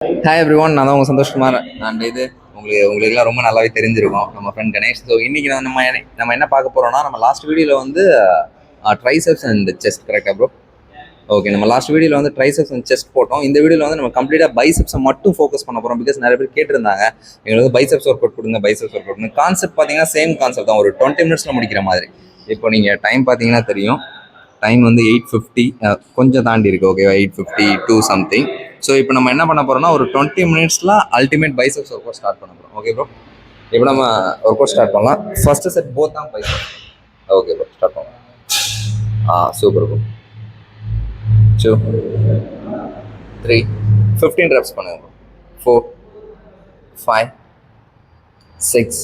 Hi every one, நான் தான் உங்கள் சந்தோஷ்குமார். அண்ட் இது உங்களுக்குலாம் ரொம்ப நல்லாவே தெரிஞ்சிருக்கும், நம்ம ஃப்ரெண்ட் கணேஷ். ஸோ இன்றைக்கி நம்ம என்ன பார்க்க போகிறோம்னா, நம்ம லாஸ்ட் வீடியோவில் வந்து ட்ரைசெப்ஸ் அண்ட் செஸ்ட், கரெக்டாக ப்ரோ? ஓகே, நம்ம லாஸ்ட் வீடியோவில் வந்து ட்ரைசெப்ஸ் அண்ட் செஸ்ட் போட்டோம். இந்த வீடியோவில் வந்து நம்ம கம்ப்ளீட்டாக பைசெப்ஸை மட்டும் ஃபோக்கஸ் பண்ண போகிறோம். பிகாஸ் நிறைய பேர் கேட்டிருந்தாங்க, எங்களுக்கு வந்து பைசெப்ஸ் ஒர்க் அவுட் கொடுங்க, பைசெப்ஸ் ஒர்க் அவுட். கான்செப்ட் பார்த்தீங்கன்னா சேம் கான்செப்ட் தான், ஒரு 20 மினிட்ஸில் முடிக்கிற மாதிரி. இப்போ நீங்கள் டைம் பார்த்தீங்கன்னா தெரியும், டைம் வந்து 8:50, கொஞ்சம் தாண்டி இருக்குது. ஓகேவா? 8:52 சம்திங். ஸோ இப்போ நம்ம என்ன பண்ண போகிறோம்னா, ஒரு 20 மினிட்ஸில் ultimate biceps work out start பண்ண போகிறோம். Okay bro? இப்போ நம்ம ஒர்க் அவுட் ஸ்டார்ட் பண்ணலாம். ஃபர்ஸ்ட் செட் போத் தான் பைசெப்ஸ். ஓகே ப்ரோ, ஸ்டார்ட் பண்ணலாம். Super bro. 2, 3, 15 ரெப்ஸ் பண்ணுங்க bro. 4, 5, 6,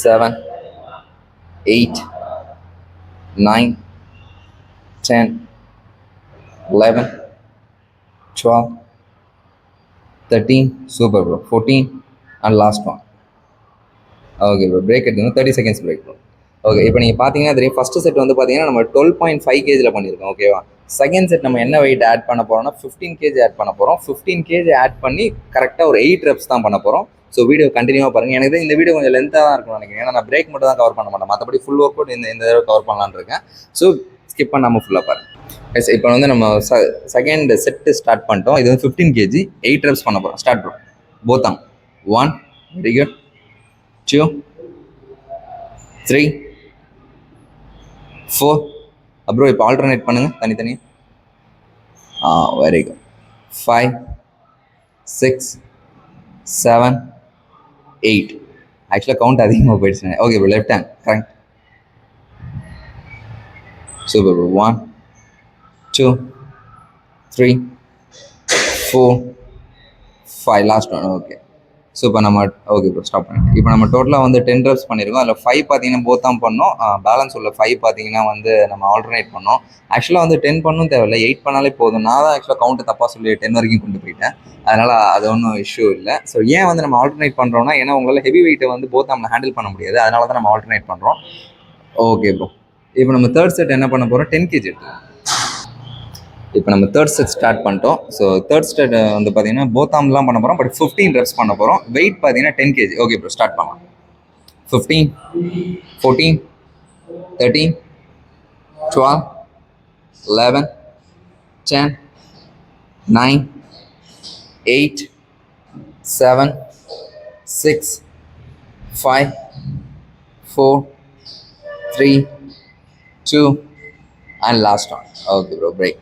7, 8, 9, 10, 11, 12, 13, super bro, 14 and last one. Okay bro, break எடுத்துங்க, 30 செகண்ட்ஸ் பிரேக் ப்ரோ. ஓகே, இப்போ நீங்கள் பார்த்தீங்கன்னா தெரியும், ஃபஸ்ட்டு செட் வந்து பார்த்தீங்கன்னா நம்ம 12.5 kg பண்ணியிருக்கோம். ஓகேவா? செகண்ட் செட் நம்ம என்ன வெயிட் ஆட் பண்ண போகிறோம்னா 15 kg ஆட் பண்ண போகிறோம். 15 kg ஆட் பண்ணி கரெக்டாக ஒரு 8 ரெப்ஸ் தான் பண்ண போகிறோம். ஸோ வீடியோ கண்டினியூவாக பாருங்கள். எனக்கு இந்த வீடியோ கொஞ்சம் லென்த்தாக தான் இருக்கும்னு நினைக்கிறேன், ஏன்னா நான் பிரேக் மட்டும் தான் கவர் பண்ண மாட்டேன், மற்றபடி ஃபுல் ஒர்க் அவுட் இந்த தடவை கவர் பண்ணலான்னு இருக்கேன். ஸோ ஸ்கிப் பண்ணாமல் ஃபுல்லாக பாருங்கள். எஸ், இப்போ வந்து நம்ம செகண்ட் செட்டு ஸ்டார்ட் பண்ணிட்டோம். இது வந்து 15 kg 8 ரெப்ஸ் பண்ண போகிறோம். Start bro. போத்தாம். 1, வெரி குட். 2, 3, 4. அப்புறம் இப்போ ஆல்டர்னேட் பண்ணுங்க தனித்தனி. Very good. 5, 6, 7, 8. ஆக்சுவலாக கவுண்ட் அதிகமாக போயிடுச்சு. Okay bro, left hand correct. Super bro. 1, 2, 3, 4, 5. Last one. Okay. So இப்போ நம்ம ஓகே ப்ரோ, ஸ்டாப் பண்ணிட்டு இப்போ நம்ம டோட்டலாக வந்து 10 ரெப்ஸ் பண்ணியிருக்கோம். அதில் 5 பார்த்தீங்கன்னா போத்தாம் பண்ணோம். பேலன்ஸ் உள்ள 5 பார்த்தீங்கன்னா வந்து நம்ம ஆல்டர்னேட் பண்ணோம். ஆக்சுவலாக வந்து 10 பண்ணணும் தேவையில்லை, 8 பண்ணாலே போதும். நான் தான் ஆக்சுவலாக கவுண்ட்டு தப்பாக சொல்லி 10 வரைக்கும் கொண்டு போயிட்டேன். அதனால் அது ஒன்றும் இஷ்யூ இல்லை. ஸோ ஏன் வந்து நம்ம ஆல்டர்னேட் பண்ணுறோம்னா, ஏன்னா உங்களால் ஹெவி வெயிட்டை வந்து போத்தாமில் ஹேண்டில் பண்ண முடியாது, அதனால தான் நம்ம ஆல்டர்னேட் பண்ணுறோம். ஓகே ப்ரோ, இப்போ நம்ம தேர்ட் செட் என்ன பண்ண போகிறோம், 10 kg எடுத்துக்கோம். இப்போ நம்ம தேர்ட் செட் ஸ்டார்ட் பண்ணிட்டோம். ஸோ தேர்ட் செட் வந்து பார்த்தீங்கன்னா போத்தாம்லாம் பண்ண போகிறோம், பட் 15 ரெப்ஸ் பண்ண போகிறோம். வெயிட் பார்த்தீங்கன்னா 10 kg. ஓகே ப்ரோ, ஸ்டார்ட் பண்ணலாம். 15, 14, 13, 12, 11, 10, 9, 8, 7, 6, 5, 4, 3, 2 and last one. Okay bro, break.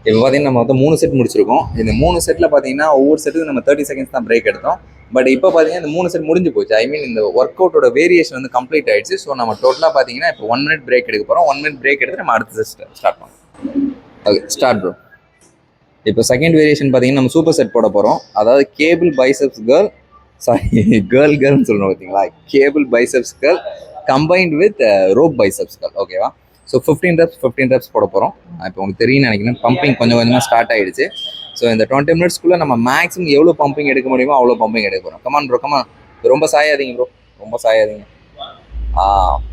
இப்போ பார்த்தீங்கன்னா நம்ம வந்து 3 செட் முடிச்சிருக்கோம். இந்த 3 செட்டில் பார்த்தீங்கன்னா ஒவ்வொரு செட்டுக்கு நம்ம 30 செகண்ட்ஸ் தான் பிரேக் எடுத்தோம். பட் இப்போ பார்த்தீங்கன்னா இந்த 3 செட் முடிஞ்சு போச்சு. ஐ மீன் இந்த ஒர்க் அவுட்டோட வேரியேஷன் வந்து கம்ப்ளீட் ஆயிடுச்சு. ஸோ நம்ம டோட்டலாக பார்த்தீங்கன்னா இப்போ 1 மினிட் பிரேக் எடுக்க போகிறோம். 1 மினிட் பிரேக் எடுத்து நம்ம அடுத்த செட் ஸ்டார்ட் பண்ணோம். Okay, start bro. இப்போ செகண்ட் வேரியேஷன் பார்த்தீங்கன்னா நம்ம சூப்பர் செட் போட போகிறோம். அதாவது கேபிள் பைசெப்ஸ் கேர்ள், சாரி கேர்ள்னு சொல்லணும் பார்த்தீங்களா, cable biceps girl combined with rope biceps girl. ஓகேவா? ஸோ 15 ரெப்ஸ் போட போகிறோம். இப்போ உங்களுக்கு தெரியும் நினைக்கிறேன், பம்பிங் கொஞ்சம் கொஞ்சமாக ஸ்டார்ட் ஆகிடுச்சு. ஸோ இந்த 20 மினிட்ஸ்க்குள்ளே நம்ம மேக்ஸிமம் எவ்வளோ பம்பிங் எடுக்க முடியுமோ அவ்வளோ பம்பிங் எடுக்க போகிறோம். Come on bro, come on. ரொம்ப சாயாதீங்க ப்ரோ, ரொம்ப சாயாதீங்க.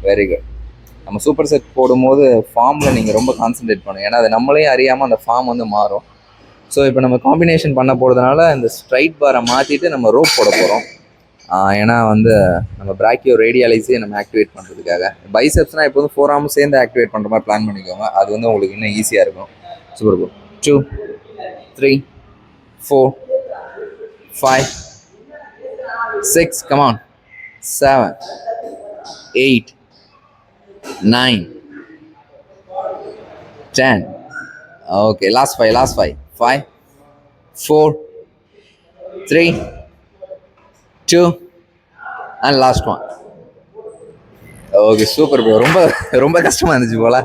Very good. நம்ம சூப்பர் செட் போடும்போது ஃபார்மில் நீங்கள் ரொம்ப கான்சன்ட்ரேட் பண்ணுங்க, ஏன்னா அது நம்மளே அறியாமல் அந்த ஃபார்ம் வந்து மாறும். ஸோ இப்போ நம்ம காம்பினேஷன் பண்ண போகிறதுனால இந்த ஸ்ட்ரைட் பாரை மாற்றிட்டு நம்ம ரோப் போட போகிறோம். ஏன்னா வந்து நம்ம பிராக்கியோ ரேடியாலைஸே நம்ம ஆக்டிவேட் பண்ணுறதுக்காக. பைசெப்ஸ்னால் இப்போ வந்து 4 ஆர்மும் சேர்ந்து ஆக்டிவேட் பண்ணுற மாதிரி பிளான் பண்ணிக்கோங்க, அது வந்து உங்களுக்கு இன்னும் ஈஸியாக இருக்கும். Super bro. 2, 3, 4, 5, 6, come on, 7, 8, 9, 10. Okay, last 5, 5, 4, 3, 2 and last one. Okay, super bro. ரொம்ப ரொம்ப கஷ்டமாக இருந்துச்சு போல.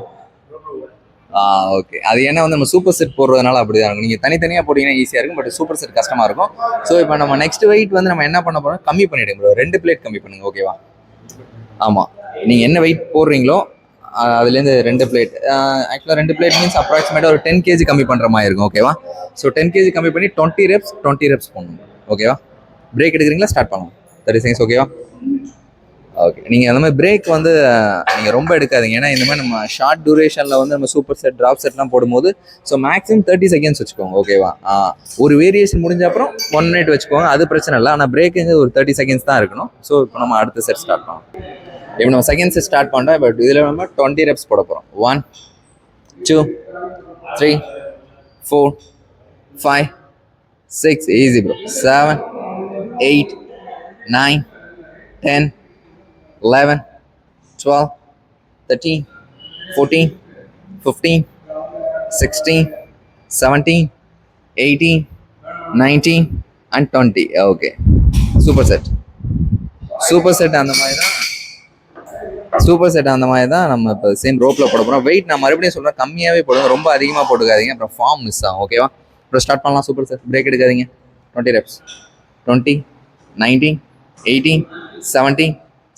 ஓகே, அது ஏன்னா வந்து நம்ம சூப்பர் செட் போடுறதுனால அப்படி தான் இருக்கும். நீங்கள் தனித்தனியாக போட்டிங்கன்னா ஈஸியாக இருக்கும், பட் சூப்பர் செட் கஷ்டமாக இருக்கும். ஸோ இப்போ நம்ம நெக்ஸ்ட் வெயிட் வந்து நம்ம என்ன பண்ண போகிறோம், கம்மி பண்ணிவிடுங்க ப்ரோ. 2 பிளேட் கம்மி பண்ணுங்கள். ஓகேவா? ஆமாம், நீங்கள் என்ன வெயிட் போடுறீங்களோ அதுலேருந்து 2 பிளேட். ஆக்சுவலாக 2 பிளேட் மீன்ஸ் அப்ராக்சிமேட்டாக ஒரு 10 kg கம்மி பண்ணுற மாதிரி இருக்கும். ஓகேவா? ஸோ 10 kg கம்மி பண்ணி 20 ரெப்ஸ் போடணும். ஓகேவா? பிரேக் எடுக்கிறீங்களா? ஸ்டார்ட் பண்ணலாம். 30 செகண்ட்ஸ். ஓகேவா? ஓகே. நீங்கள் அந்த மாதிரி பிரேக் வந்து நீங்கள் ரொம்ப எடுக்காதீங்க. ஏன்னா இந்த மாதிரி நம்ம ஷார்ட் டூரேஷனில் வந்து நம்ம சூப்பர் செட் ட்ராப் செட்லாம் போடும்போது ஸோ மேக்ஸிமம் 30 செகண்ட்ஸ் வச்சுக்கோங்க. ஓகேவா? ஒரு வேரியேஷன் முடிஞ்ச அப்புறம் 1 மினிட் வச்சுக்கோங்க. அது பிரச்சனை இல்லை. ஆனால் பிரேக்குங்க ஒரு 30 செகண்ட்ஸ் தான் இருக்கணும். ஸோ இப்போ நம்ம அடுத்த செட் ஸ்டார்ட் பண்ணோம். இப்போ நம்ம செகண்ட் செட் ஸ்டார்ட் பண்ணுறோம். பட் இதில் நம்ம 20 ரெப்ஸ் போட போகிறோம். 1 2 3 4 5 6 easy bro. 7 8 9 10 11 12 13 14 15 16 17 18 19 and 20. Okay, super set. Super set அந்த மாதிரி தான் நம்ம இப்போ சேம் ரோப்பில் போட போகிறோம். வெயிட் நான் மறுபடியும் சொல்கிறேன், கம்மியாகவே போடுங்க, ரொம்ப அதிகமாக போட்டுக்காதீங்க, அப்புறம் ஃபார்ம் மிஸ் ஆகும். ஓகேவா? அப்புறம் ஸ்டார்ட் பண்ணலாம். Super set. பிரேக் எடுக்காதீங்க. 20 reps. 20 19 18 17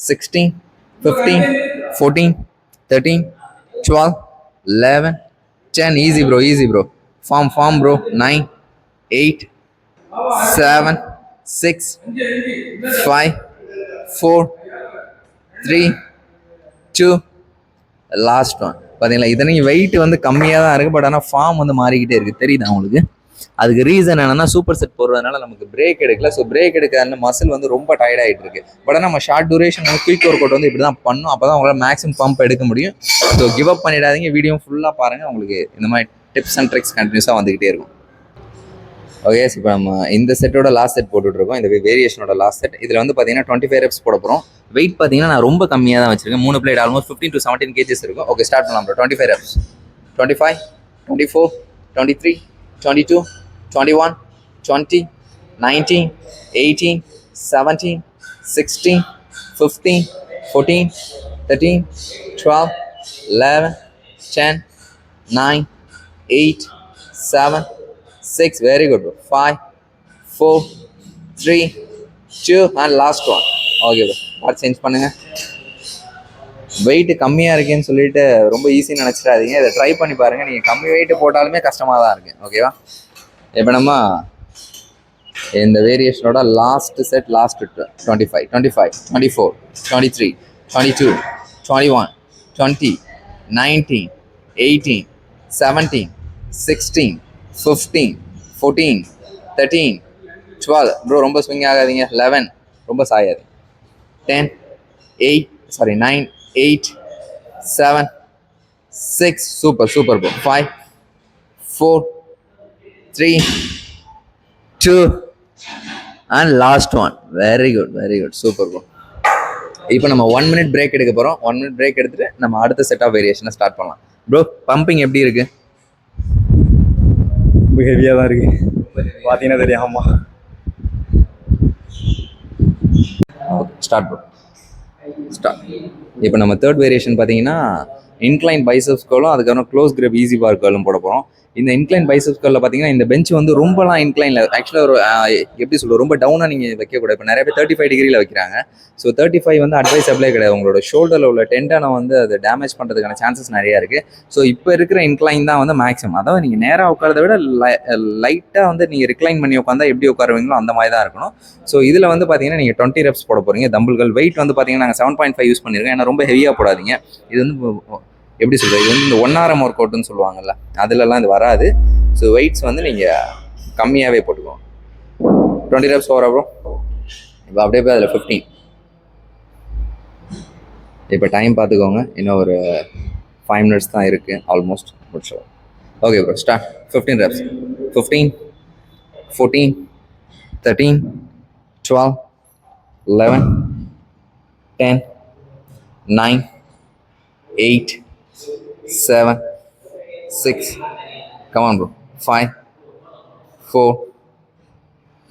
16 15 14 13 12 11 10. Easy bro. Form bro. 9 8 7 6 5 4 3 2 last one. பார்த்தீங்களா? இதனையும் வெயிட் வந்து கம்மியாக தான் இருக்குது. பட் ஆனால் ஃபார்ம் வந்து மாறிக்கிட்டே இருக்குது. தெரியுதா உங்களுக்கு? அதுக்கு ரீசன் என்னன்னா சூப்பர் செட் போடுறதுனால நமக்கு பிரேக் எடுக்கல. ஸோ பிரேக் எடுக்காத மசில் வந்து ரொம்ப டயர்ட் ஆகிட்டு இருக்கு. பட் நம்ம ஷார்ட் டூரேஷன் வந்து குயிக் ஒர்க் அவுட் வந்து இப்படி தான் பண்ணும். அப்போ தான் உங்களால் மேக்ஸிமம் பம்ப் எடுக்க முடியும். ஸோ கிவ் அப் பண்ணிடாதீங்க. வீடியோ ஃபுல்லாக பாருங்கள். உங்களுக்கு இந்த மாதிரி டிப்ஸ் அண்ட் ட்ரிக்ஸ் கண்டினியூஸாக வந்துகிட்டே இருக்கும். ஓகே, இப்போ நம்ம இந்த செட்டோட லாஸ்ட் செட் போட்டுட்ருக்கோம். இந்த வேரியேஷனோட லாஸ்ட் செட். இதில் வந்து பார்த்தீங்கன்னா 25 ரெப்ஸ் போட போகிறோம். வெயிட் பார்த்தீங்கன்னா நான் ரொம்ப கம்மியாக தான் வச்சிருக்கேன். 3 பிளேட் ஆல்மோஸ்ட் 15 to 17 kgs இருக்கும். ஓகே, ஸ்டார்ட் பண்ணலாம் bro. 25 reps. 25 24 23 22 21 20 19 18 17 16 15 14 13 12 11 10 9 8 7 6. Very good bro. 5 4 3 2 and last one. Okay bro, part change பண்ணுங்க. வெயிட் கம்மியாக இருக்கேன்னு சொல்லிட்டு ரொம்ப ஈஸின்னு நினச்சிடாதீங்க. இதை ட்ரை பண்ணி பாருங்கள். நீங்கள் கம்மி வெயிட் போட்டாலுமே கஷ்டமாக தான் இருக்குது. ஓகேவா? இப்போ நம்ம இந்த வேரியேஷனோட லாஸ்ட் செட், லாஸ்ட் 25 24 23 22 21 20 19 18 17 16 15 14 13 12. ப்ரோ ரொம்ப ஸ்விங் ஆகாதீங்க. 11 ரொம்ப சாயாது. 10 9 8 7 6. Super bro. 5 4 3 2 and last one. Very good. Super bro. இப்போ நம்ம 1 minute பிரேக் எடுக்க போகிறோம். 1 minute பிரேக் எடுத்துட்டு நம்ம அடுத்த செட் ஆஃப் வேரியேஷனை ஸ்டார்ட் பண்ணலாம். ப்ரோ, பம்பிங் எப்படி இருக்கு? ரொம்ப ஹெவியாக தான் இருக்கு. பார்த்தீங்கன்னா தெரியாமா. Start bro. ஸ்டார்ட். இப்போ நம்ம தேர்ட் வேரியேஷன் பார்த்தீங்கன்னா இன்க்ளைன் பைசப்ஸ் கர்லும் அதுக்கப்புறம் க்ளோஸ் கிரிப் ஈஸி பார் கர்லும் போட போகிறோம். இந்த இன்க்ளைன் பைசப்ஸ் கர்லில் பார்த்தீங்கன்னா இந்த பெஞ்ச் வந்து ரொம்பலாம் இன்க்ளைனில் ஆக்சுவலாக ஒரு எப்படி சொல்லுவோம், ரொம்ப டவுனாக நீங்கள் வைக்கக்கூடாது. இப்போ நிறைய பேர் 35 டிகிரியில் வைக்கிறாங்க. ஸோ 35 வந்து அட்வைசபிளே கிடையாது. உங்களோட ஷோல்டரில் உள்ள டெண்டனை வந்து அது டேமேஜ் பண்ணுறதுக்கான சான்சஸ் நிறையா இருக்குது. ஸோ இப்போ இருக்கிற இன்க்ளைன் தான் வந்து மேக்ஸிமம். அதாவது நீங்கள் நேராக உட்காரதை விட லைட்டாக வந்து நீங்கள் ரிக்ளைன் பண்ணி உட்காந்தா எப்படி உட்காருவீங்களோ அந்த மாதிரி தான் இருக்கணும். ஸோ இதில் வந்து பார்த்தீங்கன்னா நீங்கள் 20 ரெப்ஸ் போட போகிறீங்க. தம்பிள்கள் வெயிட் வந்து பார்த்தீங்கன்னா நாங்கள் 7.5 யூஸ் பண்ணியிருக்கோம். ஏன்னா ரொம்ப ஹெவியாக போடாதீங்க. இது வந்து எப்படி சொல்கிறது, இது வந்து இந்த 1 hour ஒர்க் அவுட்னு சொல்லுவாங்கல்ல, அதுலலாம் இது வராது. ஸோ வெயிட்ஸ் வந்து நீங்கள் கம்மியாகவே போட்டுக்கோங்க. 20 ரெப்ஸ் ஓவர் அப்புறம் இப்போ அப்படியே போய் அதில் 15. இப்போ டைம் பார்த்துக்கோங்க. இன்னும் ஒரு 5 minutes தான் இருக்குது. ஆல்மோஸ்ட் முடிச்சோம். Okay bro, start. 15 reps. 15 14 13 12 11 10 9 8 7 6. Come on bro. 5 4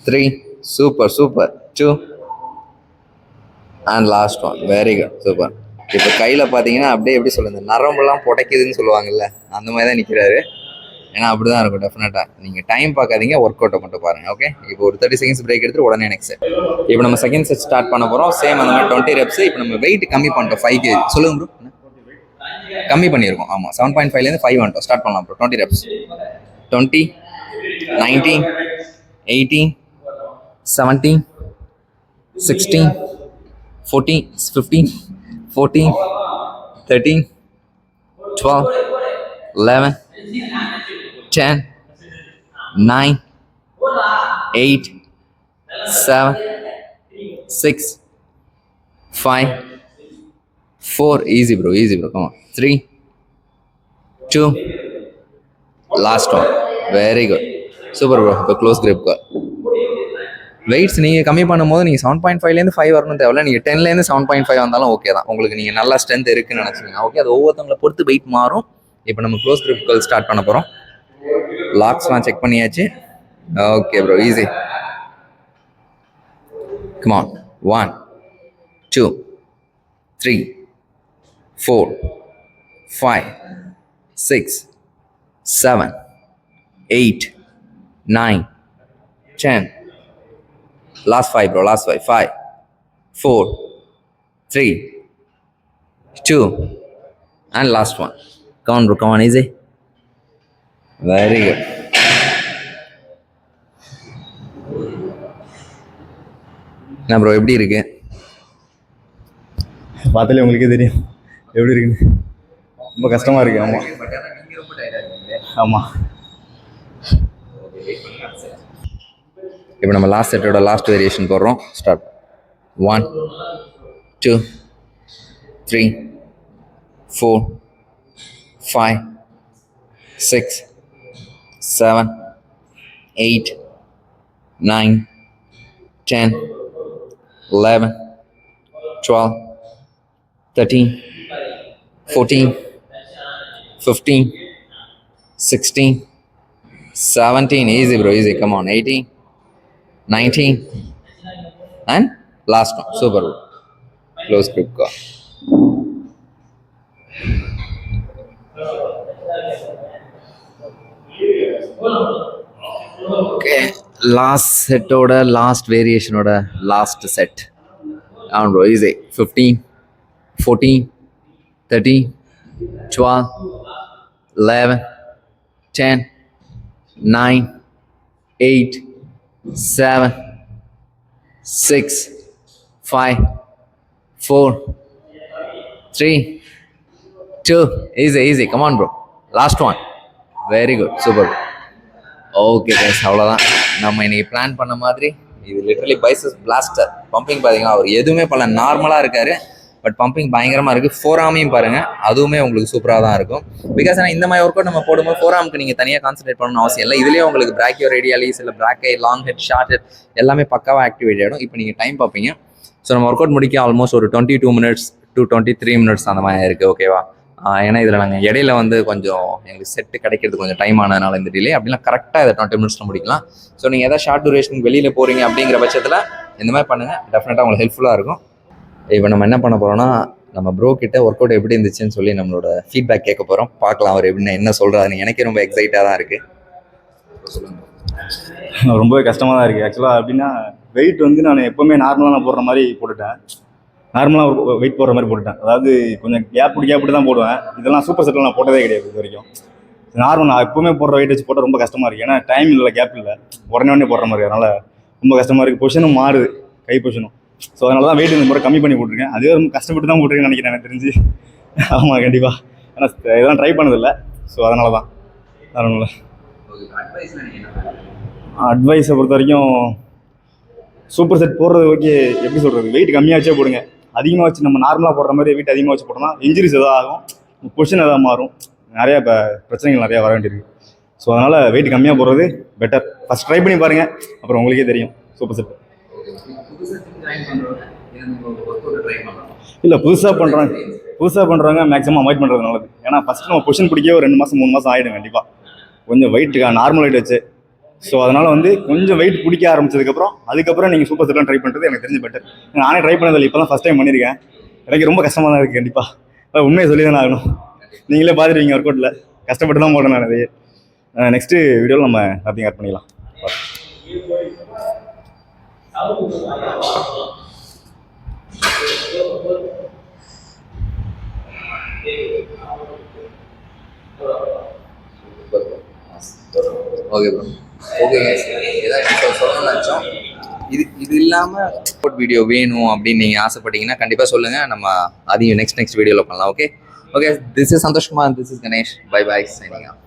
3. Super 2 and last one. Very good. Super. இப்போ கையில் பார்த்தீங்கன்னா அப்படியே எப்படி சொல்லுங்க, நரம்புலாம் புடைக்குதுன்னு சொல்லுவாங்கல்ல, அந்த மாதிரி தான் நிற்கிறாரு. ஏன்னா அப்படி தான் இருக்கும் டெஃபினட்டாக. நீங்கள் டைம் பார்க்காதீங்க, ஒர்க் அவுட்டை மட்டும் பாருங்கள். ஓகே, இப்போ ஒரு 30 seconds பிரேக் எடுத்துட்டு உடனே நெக்ஸ்ட் செட். இப்போ நம்ம செகண்ட் செட் ஸ்டார்ட் பண்ண போகிறோம். சேம் அந்த மாதிரி 20 ரெப்ஸ். இப்போ நம்ம வெயிட் கம்மி பண்ணிட்டோம். 5 kg. சொல்லுங்க ப்ரோ. கம்மி பண்ணியிருக்கோம். ஆமாம், 7.5லேருந்து 5 வந்துட்டோம். ஸ்டார்ட் பண்ணலாம் bro. 20 reps. 20 19 18 17 16 14, 15, 14, 13, 12, 11, 10, 9, 8, 7, 6, 5, 4. Easy, bro. Easy, bro. Come on. 3, 2. Last one. Very good. Super, bro. இப்போ க்ளோஸ் grip curl. வெயிட்ஸ் நீங்கள் கம்மி பண்ணும்போது நீங்கள் 7.5லேருந்து 5 வரணும் தேவையில்ல. நீங்கள் 10லேருந்து 7.5 வந்தாலும் ஓகே தான். உங்களுக்கு நீங்கள் நல்லா ஸ்ட்ரென்த் இருக்குன்னு நினச்சிங்கன்னா ஓகே. அது ஒவ்வொருத்தவங்களை பொறுத்து வெயிட் மாறும். இப்போ நம்ம க்ளோஸ் grip curl ஸ்டார்ட் பண்ண போகிறோம். லாக்ஸ்லாம் செக் பண்ணியாச்சு. Okay bro, easy. Come on. 1, 2, 3, 4, 5, 6, 7, 8, 9, 10. Last 5, bro. Last 5. 5, 4, 3, 2, and last one. Come on, bro. Come on, easy. Very good. என்ன ப்ரோ எப்படி இருக்கு? பார்த்தாலே உங்களுக்கே தெரியும் எப்படி இருக்குன்னு. ரொம்ப கஷ்டமாக இருக்குது. ஆமாம் ஆமாம். இப்போ நம்ம லாஸ்ட் செட்டோட லாஸ்ட் வேரியேஷன் போடுறோம். Start. 1, 2, 3, 4, 5, 6, 7, 8, 9, 10, 11, 12, 13, 14, 15, 16, 17. Easy, bro. Easy. Come on. 18, 19, and last one. Super, bro. Close grip curl. Okay. Last செட்டோட லாஸ்ட் வேரியேஷனோட last set. On bro, easy. 15, 14, 13, 12, 11, 10, 9, 8, 7, 6, 5, 4, 3, 2. Easy, easy. Come on, bro. Last one. Very good. Super. Okay guys, அவ்வளோதான். நம்ம இன்னைக்கு plan பண்ண மாதிரி இது literally Pisces plaster pumping. பார்த்தீங்கன்னா அவர் எதுவுமே பல நார்மலாக இருக்காரு, பட் பம்பிங் பயங்கரமாக இருக்குது. ஃபோராமையும் பாருங்கள், அதுவுமே உங்களுக்கு சூப்பராக தான் இருக்கும். பிகாஸ் ஆனால் இந்த மாதிரி ஒர்க் அவுட் நம்ம போடும்போது ஃபோராமுக்கு நீங்கள் தனியாக கான்சன்ட்ரேட் பண்ணணும்னு அவசியம் இல்லை. இதுலேயே உங்களுக்கு பிராக்கியோ ரேடியாலிஸ் இல்லை பிராக்கை, லாங் ஹெட், ஷார்ட் ஹெட் எல்லாமே பக்காவாக ஆக்டிவேட் ஆகிடும். இப்போ நீங்கள் டைம் பார்ப்பீங்க. ஸோ நம்ம ஒர்க் அவுட் முடிக்க ஆல்மோஸ்ட் ஒரு 22 மினிட்ஸ் to 23 மினிட்ஸ் அந்த மாதிரி இருக்குது. ஓகேவா? ஏன்னா இதில் நாங்கள் இடையில வந்து கொஞ்சம் எங்களுக்கு செட்டு கிடைக்கிறது கொஞ்சம் டைம் ஆனதுனால இந்த டிலே. அப்படின்னா கரெக்டாக இதை 20 மினிட்ஸில் முடிக்கலாம். ஸோ நீங்கள் எதாவது ஷார்ட் டூரேஷன் வெளியில் போகிறீங்க அப்படிங்கிற பட்சத்தில் இந்த மாதிரி பண்ணுங்கள். டெஃபினட்டாக உங்களுக்கு ஹெல்ப்ஃபுல்லாக இருக்கும். இப்போ நம்ம என்ன பண்ண போகிறோம்னா, நம்ம ப்ரோ கிட்ட ஒர்க் அவுட் எப்படி இருந்துச்சுன்னு சொல்லி நம்மளோட ஃபீட்பேக் கேட்க போகிறோம். பார்க்கலாம் அவர் என்ன சொல்கிறாருன்னு. எனக்கே ரொம்ப எக்ஸைட்டாக தான் இருக்குது. ரொம்பவே கஷ்டமாக தான் இருக்குது ஆக்சுவலாக. அப்படின்னா வெயிட் வந்து நான் எப்போவுமே நார்மலாக நான் போடுற மாதிரி போட்டுட்டேன். நார்மலாக வெயிட் போடுற மாதிரி போட்டுட்டேன். அதாவது கொஞ்சம் கேப் தான் போடுவேன். இதெல்லாம் சூப்பர் செட்டில் நான் போட்டதே கிடையாது இது வரைக்கும். நார்மல் நான் எப்போவுமே போடுற வெயிட் வச்சு போட்டால் ரொம்ப கஷ்டமாக இருக்குது. ஏன்னா டைம் இல்லை, கேப் இல்லை, உடனே போடுற மாதிரி. அதனால் ரொம்ப கஷ்டமாக இருக்குது. பொசிஷனும் மாறுது, கை பொசிஷனும். ஸோ அதனால தான் வெயிட் இந்த முறை கம்மி பண்ணி போட்டிருக்கேன். அதே ரொம்ப கஷ்டப்பட்டு தான் போட்டிருக்கேன்னு நினைக்கிறேன் எனக்கு தெரிஞ்சு. ஆமாம், கண்டிப்பாக. ஏன்னா இதெல்லாம் ட்ரை பண்ணதில்லை. ஸோ அதனால தான் அதனால அட்வைஸை பொறுத்த வரைக்கும் சூப்பர் செட் போடுறது ஓகே. எப்படி சொல்கிறது, வெயிட் கம்மியாக வச்சே போடுங்க. அதிகமாக வச்சு நம்ம நார்மலாக போடுற மாதிரி வெயிட் அதிகமாக வச்சு போட்டோம்னா இன்ஜுரிஸ் எதாவது ஆகும், பொசிஷன் எதாவது மாறும், நிறையா இப்போ பிரச்சனைகள் நிறையா வர வேண்டியிருக்கு. ஸோ அதனால் வெயிட் கம்மியாக போடுறது பெட்டர். ஃபஸ்ட் ட்ரை பண்ணி பாருங்கள், அப்புறம் உங்களுக்கே தெரியும் சூப்பர் செட். இல்லை, புதுசாக பண்ணுறவங்க மேக்ஸிமம் அவாய்ட் பண்ணுறது நல்லது. ஏன்னா ஃபஸ்ட்டு நம்ம பொசிஷன் பிடிக்க ஒரு 2 மாதம் 3 மாதம் ஆகிடும் கண்டிப்பாக. கொஞ்சம் வெயிட் நார்மல் வெயிட் வச்சு. ஸோ அதனால் வந்து கொஞ்சம் வெயிட் பிடிக்க அதுக்கப்புறம் நீங்கள் சூப்பர் செட்லாம் ட்ரை பண்ணுறது எனக்கு தெரிஞ்சு பெட்டர். நானே ட்ரை பண்ணதில்லை, இப்போ தான் ஃபஸ்ட் டைம் பண்ணியிருக்கேன். எனக்கு ரொம்ப கஷ்டமாக தான் இருக்குது கண்டிப்பாக. அதான் உண்மையை சொல்லி தானே ஆகணும். நீங்களே பார்த்துருவீங்க ஒர்க் அவுட்டில் கஷ்டப்பட்டு தான் போடுறேன் நான். நிறைய நெக்ஸ்ட்டு வீடியோவில் நம்ம எல்லாத்தையும் ஆட் பண்ணிக்கலாம். Okay bro. ஓகே கைஸ், ஏதாவது சொல்லணும்னு நினச்சோம். இது இல்லாமல் ஸ்போர்ட் வீடியோ வேணும் அப்படின்னு நீங்கள் ஆசைப்பட்டீங்கன்னா கண்டிப்பாக சொல்லுங்கள். நம்ம அதையும் நெக்ஸ்ட் வீடியோவில் பண்ணலாம். Okay, this is Santhoshkumar, this is Ganesh. Bye signing of.